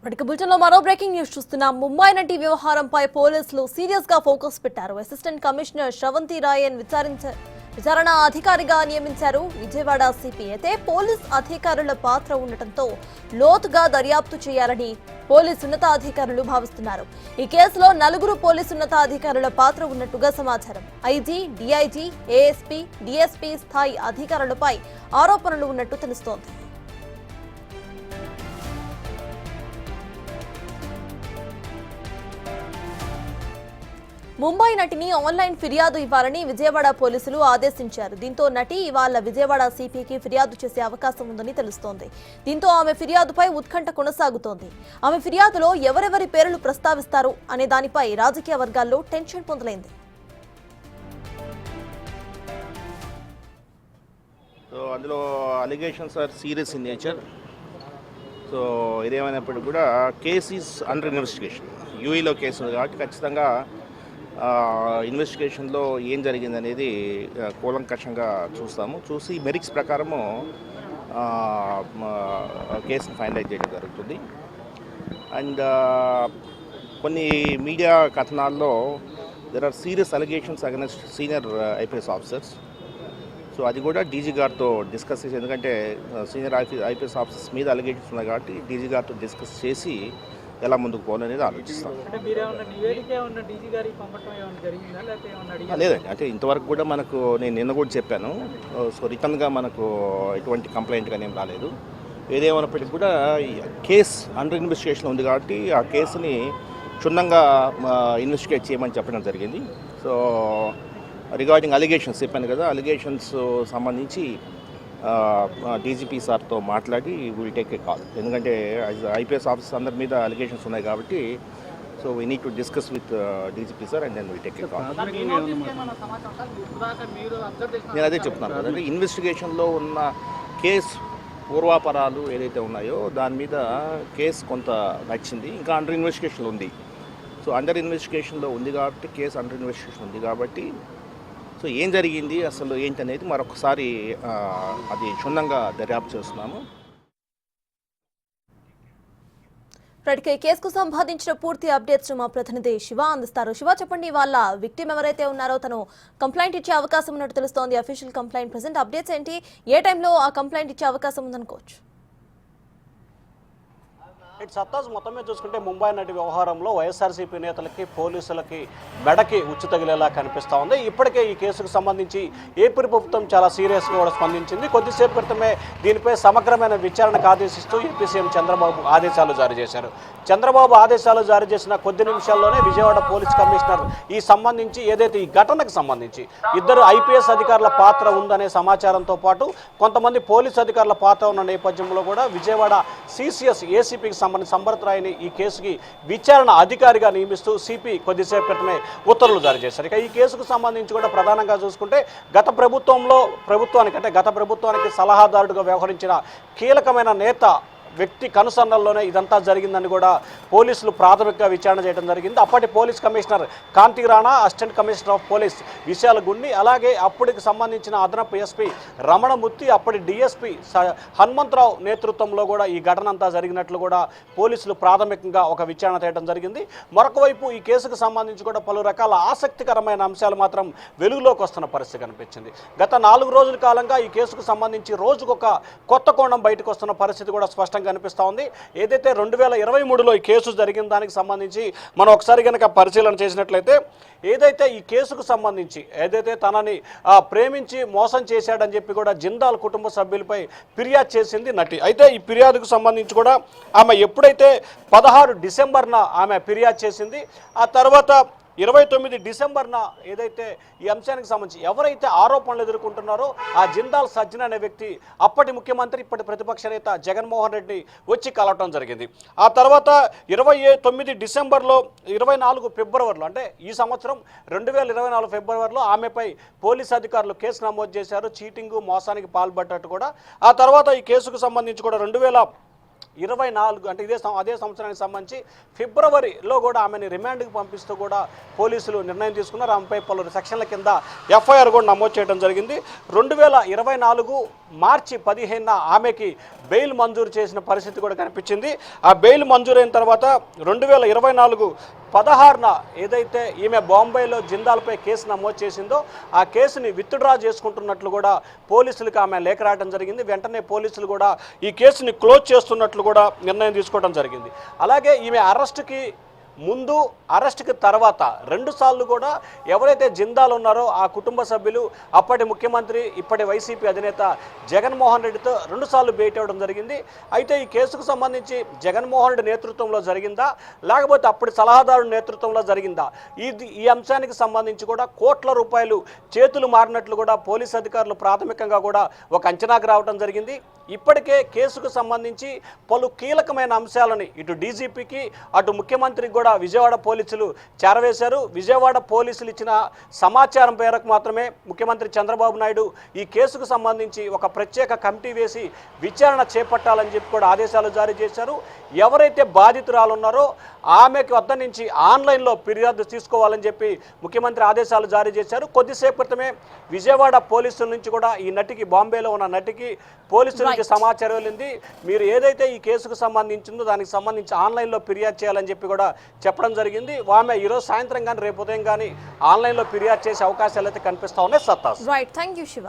బులెటిన్లో మరో breaking news చూస్తున్నాం. ముంబై నటి వ్యవహారంపై పోలీసులు సీరియస్ గా ఫోకస్ పెట్టారు. అసిస్టెంట్ కమిషనర్ శ్రవంతి రాయన్ విచారణ అధికారిగా నియమించారు. విజయవాడ సిపి అయితే పోలీస్ అధికారుల పాత్ర ఉండటంతో లోతుగా దర్యాప్తు చేయాలని పోలీసు ఉన్నతాధికారులు భావిస్తున్నారు. ఈ కేసులో 4 పోలీసు ఉన్నతాధికారుల పాత్ర ఉన్నట్టుగా సమాచారం. ఐజీ, డీఐజీ, ఏఎస్పీ, డీఎస్పీ స్థాయి అధికారులపై ఆరోపణలు ఉన్నట్టు తెలుస్తోంది. ముంబై నటిని ఆన్లైన్ ఫిర్యాదు ఇవ్వాలని విజయవాడ పోలీసులు ఆదేశించారు. దీంతో నటి ఇవాళ విజయవాడ సిపికి ఫిర్యాదు చేసే అవకాశం ఉందని తెలుస్తోంది. దీంతో ఆమె ఫిర్యాదుపై ఉత్కంఠ కొనసాగుతోంది. ఆమె ఫిర్యాదులో ఎవరెవరి పేర్లు ప్రస్తావిస్తారు అనే దానిపై రాజకీయ వర్గాల్లో టెన్షన్ పొందలైంది. అందులో allegations are serious in nature. So ఇదేమైనప్పటికీ కూడా కేస్ ఈజ్ అండర్ ఇన్వెస్టిగేషన్. యూఈలో కేసు ఉంది కాబట్టి ఖచ్చితంగా ఇన్వెస్టిగేషన్లో ఏం జరిగింది అనేది కూలంకషంగా చూసి మెరిట్స్ ప్రకారము కేసును ఫైనలైజ్ చేయడం జరుగుతుంది. అండ్ కొన్ని మీడియా కథనాల్లో there are serious allegations against senior IPS officers. So అది కూడా డీజీ గారితో డిస్కస్ చేసి, ఎందుకంటే సీనియర్ ఐపీఎస్ ఆఫీసర్స్ మీద అలిగేషన్స్ ఉన్నాయి కాబట్టి డీజీ గారితో డిస్కస్ చేసి ఎలా ముందుకు పోవాలనేది ఆలోచిస్తాం. లేదండి, అంటే ఇంతవరకు కూడా మనకు నేను నిన్న కూడా చెప్పాను. సో రిటర్న్గా మనకు ఎటువంటి కంప్లైంట్ కానీ ఏం రాలేదు. ఏదేమైనప్పటికీ కూడా కేస్ అండర్ ఇన్వెస్టిగేషన్ ఉంది కాబట్టి ఆ కేసుని క్షుణ్ణంగా ఇన్వెస్టిగేట్ చేయమని చెప్పడం జరిగింది. సో రిగార్డింగ్ అలిగేషన్స్ చెప్పాను కదా, అలిగేషన్స్ సంబంధించి డీజీపీ సార్తో మాట్లాడి విల్ టేక్ ఏ కాల్. ఎందుకంటే ఐపీఎస్ ఆఫీసర్స్ అందరి మీద అలిగేషన్స్ ఉన్నాయి కాబట్టి so we need to discuss with DGP sir and then will take a call. నేను అదే చెప్తున్నాను కదండి, ఇన్వెస్టిగేషన్లో ఉన్న కేసు పూర్వాపరాలు ఏదైతే ఉన్నాయో దాని మీద కేసు కొంత నచ్చింది. ఇంకా అండర్ ఇన్వెస్టిగేషన్లో ఉంది. సో అండర్ ఇన్వెస్టిగేషన్లో ఉంది కాబట్టి కేసు అండర్ ఇన్వెస్టిగేషన్ ఉంది కాబట్టి సో ఏం జరిగింది అసలు ఏంటి అనేది మరొకసారి అది క్షుణ్ణంగా దర్యాప్తు చేస్తున్నాము. ఈ కేసుకు సంబంధించిన పూర్తి అప్డేట్స్ మా ప్రతినిధి శివ అందిస్తారు. శివ, చెప్పండి, వాళ్ళ విక్టిమ్ ఎవరైతే ఉన్నారో తను కంప్లైంట్ ఇచ్చే అవకాశం ఉన్నట్టు తెలుస్తోంది. అఫీషియల్ కంప్లైంట్ ప్రెసెంట్ అప్డేట్స్ ఏంటి? ఏ టైంలో ఆ కంప్లైంట్ ఇచ్చే అవకాశం ఉందనుకోవచ్చు? సత్తాజ్ మొత్తం మీద చూసుకుంటే ముంబై నటి వ్యవహారంలో వైఎస్ఆర్సీపీ నేతలకి పోలీసులకి మెడకి ఉచ్చు తగిలేలా కనిపిస్తూ ఉంది. ఇప్పటికే ఈ కేసుకు సంబంధించి ఏపీ ప్రభుత్వం చాలా సీరియస్గా కూడా స్పందించింది. కొద్దిసేపు క్రితమే దీనిపై సమగ్రమైన విచారణకు ఆదేశిస్తూ ఏపీ సీఎం చంద్రబాబు ఆదేశాలు జారీ చేశారు. చంద్రబాబు ఆదేశాలు జారీ చేసిన కొద్ది నిమిషాల్లోనే విజయవాడ పోలీస్ కమిషనర్ ఈ సంబంధించి ఏదైతే ఈ ఘటనకు సంబంధించి 2 ఐపీఎస్ అధికారుల పాత్ర ఉందనే సమాచారంతో పాటు కొంతమంది పోలీస్ అధికారుల పాత్ర ఉన్న నేపథ్యంలో కూడా విజయవాడ సిసిఎస్ ఏసీపీకి సంబరత్ రాయ్ని ఈ కేసుకి విచారణ అధికారిగా నియమిస్తూ సిపి కొద్దిసేపు క్రితమే ఉత్తర్వులు జారీ చేశారు. ఇక ఈ కేసుకు సంబంధించి కూడా ప్రధానంగా చూసుకుంటే గత ప్రభుత్వానికి సలహాదారుడుగా వ్యవహరించిన కీలకమైన నేత వ్యక్తి కనుసన్నల్లోనే ఇదంతా జరిగిందని కూడా పోలీసులు ప్రాథమికంగా విచారణ చేయడం జరిగింది. అప్పటి police commissioner Kanthi Rana, assistant commissioner of police Vishal Gundi, అలాగే అప్పటికి సంబంధించిన అదనపు ఎస్పీ రమణమూర్తి, అప్పటి డిఎస్పీ హనుమంతరావు నేతృత్వంలో కూడా ఈ ఘటన అంతా జరిగినట్లు కూడా పోలీసులు ప్రాథమికంగా ఒక విచారణ చేయడం జరిగింది. మరొక వైపు ఈ కేసుకు సంబంధించి కూడా పలు రకాల ఆసక్తికరమైన అంశాలు మాత్రం వెలుగులోకి వస్తున్న పరిస్థితి కనిపించింది. గత 4 రోజుల కాలంగా ఈ కేసుకు సంబంధించి రోజుకొక కొత్త కోణం బయటకు వస్తున్న పరిస్థితి కూడా స్పష్టంగా కనిపిస్తూ ఉంది. ఏదైతే 2023లో ఈ కేసు జరిగిన దానికి సంబంధించి మనం ఒకసారి కనుక పరిశీలన చేసినట్లయితే ఏదైతే ఈ కేసుకు సంబంధించి ఏదైతే తనని ప్రేమించి మోసం చేశాడని చెప్పి కూడా జిందాల్ కుటుంబ సభ్యులపై ఫిర్యాదు చేసింది నటి. అయితే ఈ ఫిర్యాదుకు సంబంధించి కూడా ఆమె ఎప్పుడైతే 16 డిసెంబర్న ఆమె ఫిర్యాదు చేసింది, ఆ తర్వాత 29 డిసెంబర్న ఏదైతే ఈ అంశానికి సంబంధించి ఎవరైతే ఆరోపణలు ఎదుర్కొంటున్నారో ఆ జిందాల్ సజ్జన్ అనే వ్యక్తి అప్పటి ముఖ్యమంత్రి ఇప్పటి ప్రతిపక్ష నేత జగన్మోహన్ రెడ్డి వచ్చి కలవటం జరిగింది. ఆ తర్వాత 29 డిసెంబర్లో 24 ఫిబ్రవరిలో అంటే ఈ సంవత్సరం 2024 ఫిబ్రవరిలో ఆమెపై పోలీసు అధికారులు కేసు నమోదు చేశారు, చీటింగు మోసానికి పాల్పడ్డట్టు కూడా. ఆ తర్వాత ఈ కేసుకు సంబంధించి కూడా 2024 అంటే అదే సంవత్సరానికి సంబంధించి ఫిబ్రవరిలో కూడా ఆమెను రిమాండ్కి పంపిస్తూ కూడా పోలీసులు నిర్ణయం తీసుకున్నారు. ఆమెపై పలు సెక్షన్ల కింద ఎఫ్ఐఆర్ కూడా నమోదు చేయడం జరిగింది. 2024 మార్చి 15న ఆమెకి బెయిల్ మంజూరు చేసిన పరిస్థితి కూడా కనిపించింది. ఆ బెయిల్ మంజూరైన తర్వాత 2024 16న ఏదైతే ఈమె బాంబేలో జిందాల్పై కేసు నమోదు చేసిందో ఆ కేసుని విత్డ్రా చేసుకుంటున్నట్లు కూడా పోలీసులకు ఆమె లేఖ రాయడం జరిగింది. వెంటనే పోలీసులు కూడా ఈ కేసుని క్లోజ్ చేస్తున్నట్లు కూడా నిర్ణయం తీసుకోవడం జరిగింది. అలాగే ఈమె అరెస్టుకి ముందు అరెస్ట్కి తర్వాత 2 సార్లు కూడా ఎవరైతే జిందాల్ ఉన్నారో ఆ కుటుంబ సభ్యులు అప్పటి ముఖ్యమంత్రి ఇప్పటి వైసీపీ అధినేత జగన్మోహన్ రెడ్డితో 2 సార్లు భేటీ అవ్వడం జరిగింది. అయితే ఈ కేసుకు సంబంధించి జగన్మోహన్ రెడ్డి నేతృత్వంలో జరిగిందా లేకపోతే అప్పటి సలహాదారుడి నేతృత్వంలో జరిగిందా ఈ అంశానికి సంబంధించి కూడా కోట్ల రూపాయలు చేతులు మారినట్లు కూడా పోలీసు అధికారులు ప్రాథమికంగా కూడా ఒక అంచనాకు రావడం జరిగింది. ఇప్పటికే కేసుకు సంబంధించి పలు కీలకమైన అంశాలని ఇటు డీజీపీకి అటు ముఖ్యమంత్రికి కూడా విజయవాడ పోలీసులు చేరవేశారు. విజయవాడ పోలీసులు ఇచ్చిన సమాచారం మేరకు మాత్రమే ముఖ్యమంత్రి చంద్రబాబు నాయుడు ఈ కేసుకు సంబంధించి ఒక ప్రత్యేక కమిటీ వేసి విచారణ చేపట్టాలని చెప్పి కూడా ఆదేశాలు జారీ చేశారు. ఎవరైతే బాధితురాలు ఉన్నారో ఆమెకు వద్ద నుంచి ఆన్లైన్లో ఫిర్యాదు తీసుకోవాలని చెప్పి ముఖ్యమంత్రి ఆదేశాలు జారీ చేశారు. కొద్దిసేపు క్రితమే విజయవాడ పోలీసుల నుంచి కూడా ఈ నటికి బాంబేలో ఉన్న నటికి పోలీసుల నుంచి సమాచారం వెళ్ళింది. మీరు ఏదైతే ఈ కేసుకు సంబంధించిందో దానికి సంబంధించి ఆన్లైన్లో ఫిర్యాదు చేయాలని చెప్పి కూడా చెప్పడం జరిగింది. ఆమె ఈరోజు సాయంత్రం కానీ రేపు ఉదయం కానీ ఆన్లైన్లో ఫిర్యాదు చేసే అవకాశాలు అయితే కనిపిస్తా ఉన్నాయి. సత్తాస్. Right, thank you Shiva.